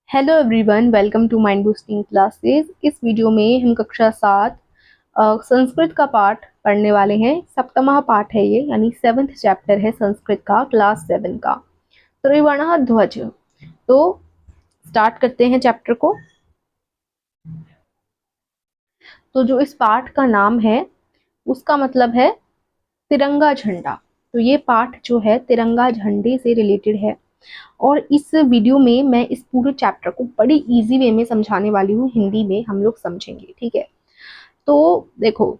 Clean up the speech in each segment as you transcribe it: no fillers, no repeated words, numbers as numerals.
Hello everyone, welcome to mind boosting classes. इस video में हम कक्षा 7 संस्कृत का पाठ पढ़ने वाले हैं। सप्तमः पाठ है ये, यानी 7th चैप्टर है संस्कृत का, क्लास 7 का, त्रिवर्णः ध्वज। तो स्टार्ट करते हैं चैप्टर को। तो जो इस पाठ का नाम है उसका मतलब है तिरंगा झंडा। तो ये पाठ जो है तिरंगा झंडे से रिलेटेड है और इस वीडियो में मैं इस पूरे चैप्टर को बड़ी इजी वे में समझाने वाली हूँ। हिंदी में हम लोग समझेंगे, ठीक है। तो देखो,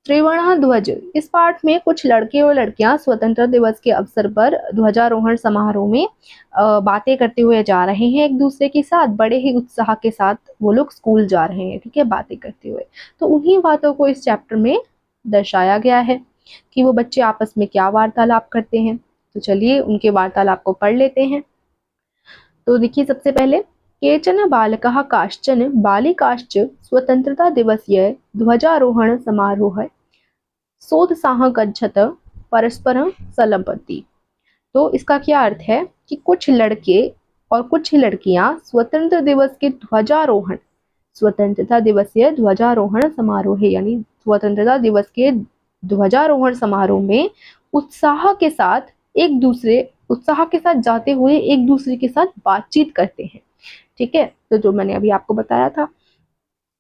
त्रिवर्ण ध्वज, इस पाठ में कुछ लड़के और लड़कियां स्वतंत्रता दिवस के अवसर पर ध्वजारोहण समारोह में बातें करते हुए जा रहे हैं एक दूसरे के साथ। बड़े ही उत्साह के साथ वो लोग स्कूल जा रहे हैं, ठीक है, बातें करते हुए। तो उन्हीं बातों को इस चैप्टर में दर्शाया गया है कि वो बच्चे आपस में क्या वार्तालाप करते हैं। तो चलिए उनके वार्तालाप को पढ़ लेते हैं। तो देखिए, सबसे पहले, केचन बालकाः काश्चन बालिकाश्च स्वतंत्रता दिवसीय ध्वजारोहण समारोह सोत्साह गच्छत परस्परं संलपन्ति। तो इसका क्या अर्थ है कि कुछ लड़के और कुछ लड़कियां स्वतंत्र दिवस के ध्वजारोहण, स्वतंत्रता दिवसीय ध्वजारोहण समारोह यानी स्वतंत्रता दिवस के ध्वजारोहण समारोह में उत्साह के साथ जाते हुए एक दूसरे के साथ बातचीत करते हैं, ठीक है। तो जो मैंने अभी आपको बताया था,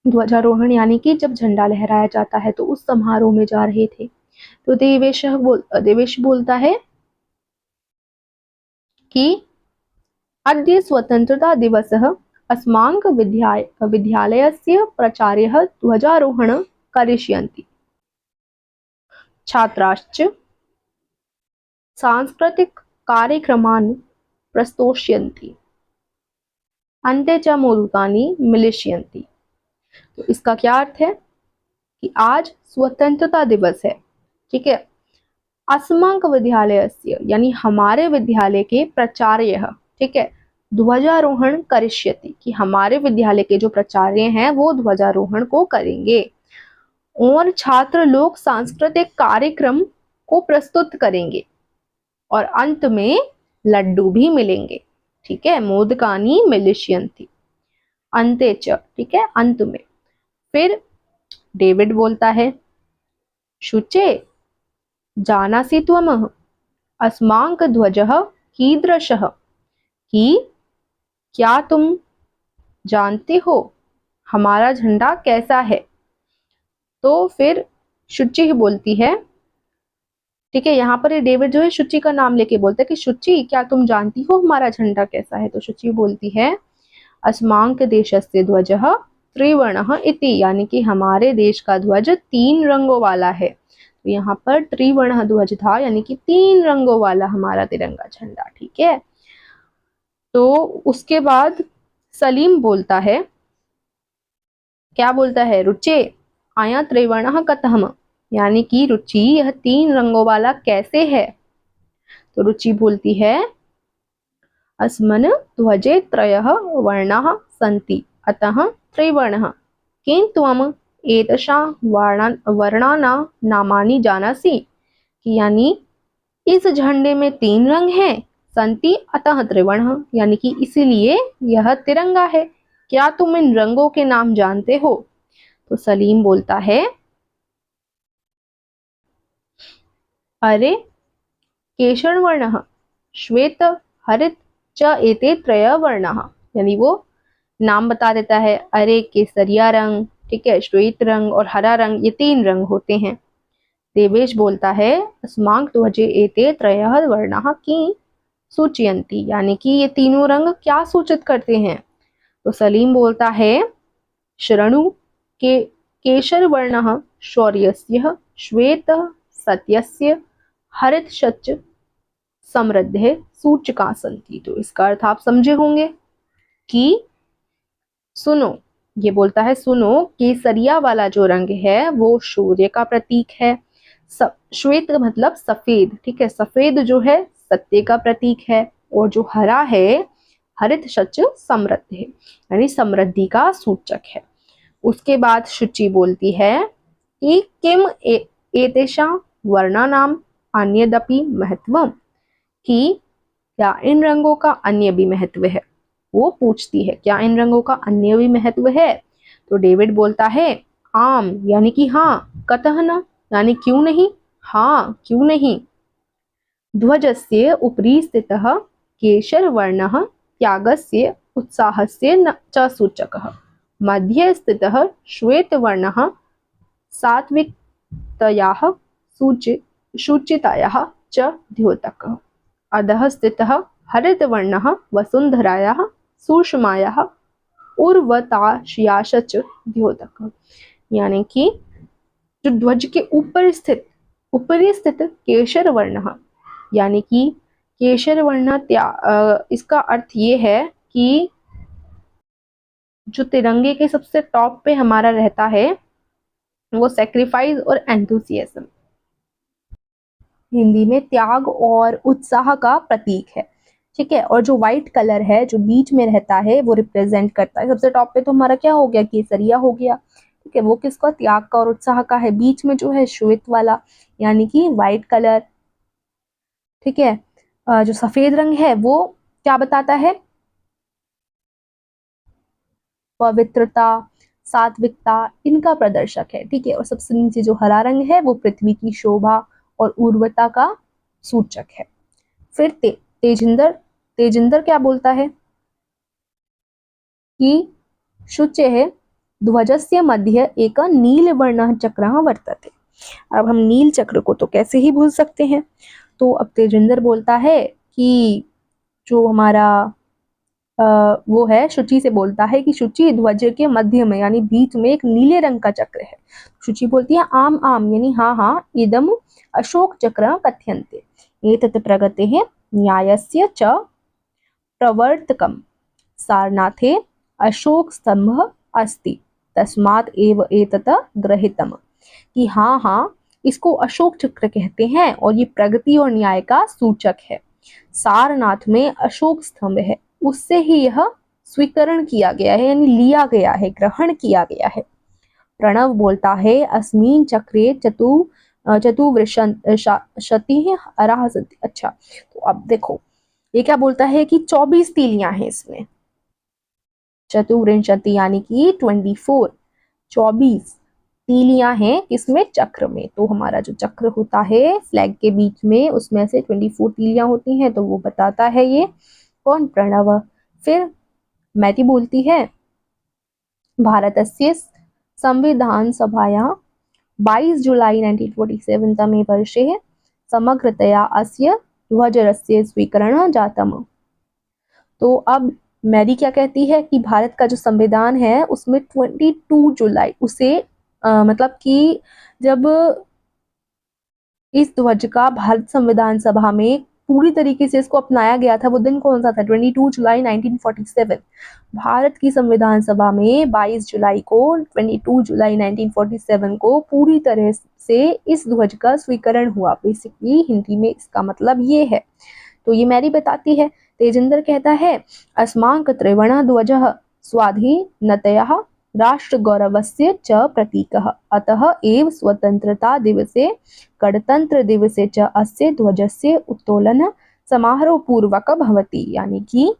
ध्वजारोहण यानी कि जब झंडा लहराया जाता है, तो उस समारोह में जा रहे थे। तो देवेश बोलता है कि अद्य स्वतंत्रता दिवसः अस्माकं विद्यालयस्य प्राचार्यः ध्वजारोहणं करिष्यन्ति। छात्राश्च सांस्कृतिक कार्यक्रमान् प्रस्तोष्यन्ति, अन्ते च मोदकानि मिलिष्यन्ति। तो इसका क्या अर्थ है कि आज स्वतंत्रता दिवस है, ठीक है। अस्माक विद्यालयस्य यानी हमारे विद्यालय के प्राचार्य, ठीक है, ध्वजारोहण करिष्यति कि हमारे विद्यालय के जो प्राचार्य हैं वो ध्वजारोहण को करेंगे। और छात्र लोग सांस्कृतिक कार्यक्रम को प्रस्तुत करेंगे और अंत में लड्डू भी मिलेंगे, ठीक है। मोदकानी मिलिष्यन्ति अन्ते च, ठीक है, अंत में। फिर डेविड बोलता है, शुचे जानासि त्वम् अस्माक ध्वजः कीदृशः, कि क्या तुम जानते हो हमारा झंडा कैसा है। तो फिर शुचि बोलती है, ठीक है, यहाँ पर डेविड जो है शुचि का नाम लेके बोलता है कि शुचि क्या तुम जानती हो हमारा झंडा कैसा है। तो शुचि बोलती है, अस्माक देशस्य ध्वजः त्रिवर्णः इति, यानी कि हमारे देश का ध्वज 3 रंगों वाला है। तो यहाँ पर त्रिवर्ण ध्वज था, यानी कि 3 रंगों वाला हमारा तिरंगा झंडा, ठीक है। तो उसके बाद सलीम बोलता है, क्या बोलता है, रुचे आया त्रिवर्णः कथम, यानी कि रुचि यह 3 रंगों वाला कैसे है। तो रुचि बोलती है, अस्मन् ध्वजे त्रयः वर्णाः सन्ति अतः त्रिवर्णः, किं त्वम् एतेषां वर्णानां नामानि जानासि, कि यानी इस झंडे में 3 रंग हैं, संति अतः त्रिवर्णः, यानी कि इसीलिए यह तिरंगा है। क्या तुम इन रंगों के नाम जानते हो। तो सलीम बोलता है, अरे केशर वर्णः श्वेत हरित च एते त्रय वर्णाः, यानी वो नाम बता देता है, अरे केसरिया रंग, ठीक है, श्वेत रंग और हरा रंग, ये 3 रंग होते हैं। देवेश बोलता है, अस्माक ध्वजे एते त्रयः वर्णाः की सूचयन्ति, यानी कि ये तीनों रंग क्या सूचित करते हैं। तो सलीम बोलता है, शरणु के केशर वर्णः शौर्यस्य, श्वेत सत्यस्य, हरित शच समृद्धे सूचका सन्ति। तो इसका अर्थ आप समझे होंगे कि सुनो, ये बोलता है सुनो, केसरिया वाला जो रंग है वो सूर्य का प्रतीक है। श्वेत मतलब सफेद, ठीक है, सफेद जो है सत्य का प्रतीक है। और जो हरा है, हरित शच समृद्ध है, यानी समृद्धि का सूचक है। उसके बाद शुचि बोलती है कि किम एतेषां वर्णानां अन्यदपि महत्वम्, कि क्या इन रंगों का अन्य भी महत्व है। वो पूछती है क्या इन रंगों का अन्य भी महत्व है? तो डेविड बोलता है आम यानी कि हाँ, कतः न यानी क्यों नहीं, हाँ क्यों नहीं। ध्वजस्य उपरि स्थितः केशरवर्णः त्यागस्य उत्साहस्य न च सूचकः। मध्ये स्थितः श्वेतवर्णः सात्विकतायाः शुचितायाः च द्योतकः। अधः स्थितः हरितवर्णः वसुंधरायाः सुषमायाः उर्वतायाश्च च द्योतकः। यानी कि जो ध्वज के ऊपरी स्थित केशर वर्ण, यानी कि केशर वर्ण इसका अर्थ ये है कि जो तिरंगे के सबसे टॉप पे हमारा रहता है वो सेक्रीफाइस और एंथुसियाज्म, हिंदी में त्याग और उत्साह का प्रतीक है। ठीक है, और जो व्हाइट कलर है जो बीच में रहता है वो रिप्रेजेंट करता है, सबसे टॉप पे तो हमारा क्या हो गया, केसरिया हो गया। ठीक है, वो किसका, त्याग का और उत्साह का है। बीच में जो है श्वेत वाला यानी कि व्हाइट कलर। ठीक है, जो सफेद रंग है वो क्या बताता है, पवित्रता, सात्विकता, इनका प्रदर्शक है। ठीक है, और सबसे नीचे जो हरा रंग है वो पृथ्वी की शोभा और उर्वरता का सूचक है। फिर तेजिंदर तेजिंदर क्या बोलता है कि शुचेः ध्वजस्य मध्ये एक नीलवर्णः चक्रः वर्तते। अब हम नील चक्र को तो कैसे ही भूल सकते हैं। तो अब तेजिंदर बोलता है कि जो हमारा वो है, शुचि से बोलता है कि शुचि ध्वज के मध्य में यानी बीच में एक नीले रंग का चक्र है। शुचि बोलती है आम आम यानी हाँ हाँ, इदम अशोक चक्र कथ्यन्ते एतत् प्रगतेः न्यायस्य च प्रवर्तकम् सारनाथे अशोक स्तंभ अस्ति तस्मात् एव एतत् ग्रहीतम्। कि हाँ हाँ, इसको अशोक चक्र कहते हैं और ये प्रगति और न्याय का सूचक है। सारनाथ में अशोक स्तंभ है, उससे ही यह स्वीकरण किया गया है यानी लिया गया है, ग्रहण किया गया है। प्रणव बोलता है अस्मिन् चक्रे चतुर्विंशतिः अराः सन्ति। अच्छा, तो अब देखो ये क्या बोलता है कि 24 तीलियां हैं इसमें, चतुर्विंशति यानी कि 24, 24 तीलियां हैं किसमें, चक्र में। तो हमारा जो चक्र होता है फ्लैग के बीच में उसमें से 24 तीलियां होती हैं, तो वो बताता है ये कौन, प्रणव। फिर मैटी बोलती है भारतस्य संविधान सभायाः 22 जुलाई 1947 तमे वर्षे समग्रतया अस्य ध्वजस्य स्वीकरणं जातम्। तो अब मैरी क्या कहती है कि भारत का जो संविधान है उसमें 22 जुलाई उसे मतलब कि जब इस ध्वज का भारत संविधान सभा में पूरी तरीके से इसको अपनाया गया था, वो दिन कौन सा था, 22 जुलाई 1947। भारत की संविधान सभा में 22 जुलाई को, 22 जुलाई 1947 को पूरी तरह से इस ध्वज का स्वीकरण हुआ। बेसिकली हिंदी में इसका मतलब ये है। तो ये मैरी बताती है। तेजिंदर कहता है अस्माकं त्रिवर्णः ध्वजः स्वाधीनतया राष्ट्रगौरवस्य च प्रतीकः अतः एव स्वतंत्रता दिवसे गणतंत्र दिवसे च अस्य ध्वजस्य उत्तोलन समारोह पूर्वक भवति। यानी कि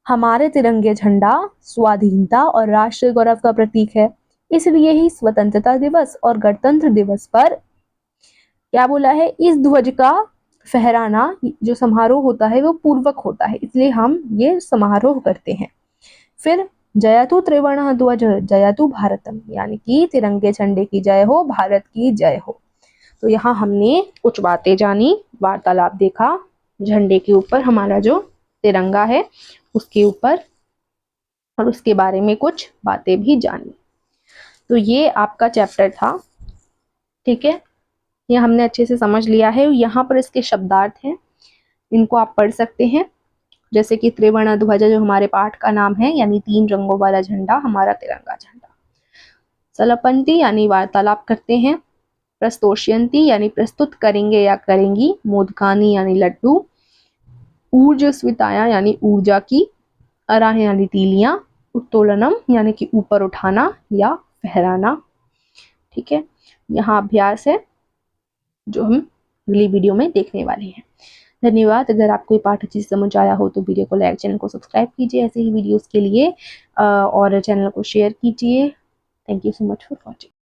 हमारे तिरंगे झंडा स्वाधीनता और राष्ट्र गौरव का प्रतीक है, इसलिए ही स्वतंत्रता दिवस और गणतंत्र दिवस पर क्या बोला है, इस ध्वज का फहराना जो समारोह होता है वो पूर्वक होता है, इसलिए हम ये समारोह करते हैं। फिर जयतु त्रिवर्णः ध्वज जयतु भारतम, यानी कि तिरंगे झंडे की जय हो, भारत की जय हो। तो यहाँ हमने कुछ बातें जानी, वार्तालाप देखा, झंडे के ऊपर हमारा जो तिरंगा है उसके ऊपर, और उसके बारे में कुछ बातें भी जानी। तो ये आपका चैप्टर था। ठीक है, ये हमने अच्छे से समझ लिया है। यहाँ पर इसके शब्दार्थ हैं, इनको आप पढ़ सकते हैं, जैसे कि त्रिवर्ण ध्वज जो हमारे पाठ का नाम है, यानी 3 रंगों वाला झंडा, हमारा तिरंगा झंडा। सलपंती यानी वार्तालाप करते हैं। प्रस्तोष्यंती यानी प्रस्तुत करेंगे या करेंगी। मोदकानी यानी लड्डू। ऊर्जस्विताया यानी ऊर्जा की। अराह यानी तीलियां। उत्तोलनम यानी कि ऊपर उठाना या फहराना। ठीक है, यहाँ अभ्यास है जो हम अगली वीडियो में देखने वाले हैं। धन्यवाद। अगर आपको ये पाठ अच्छी से समझ आया हो तो वीडियो को लाइक, चैनल को सब्सक्राइब कीजिए ऐसे ही वीडियोस के लिए, और चैनल को शेयर कीजिए। Thank you so much for watching.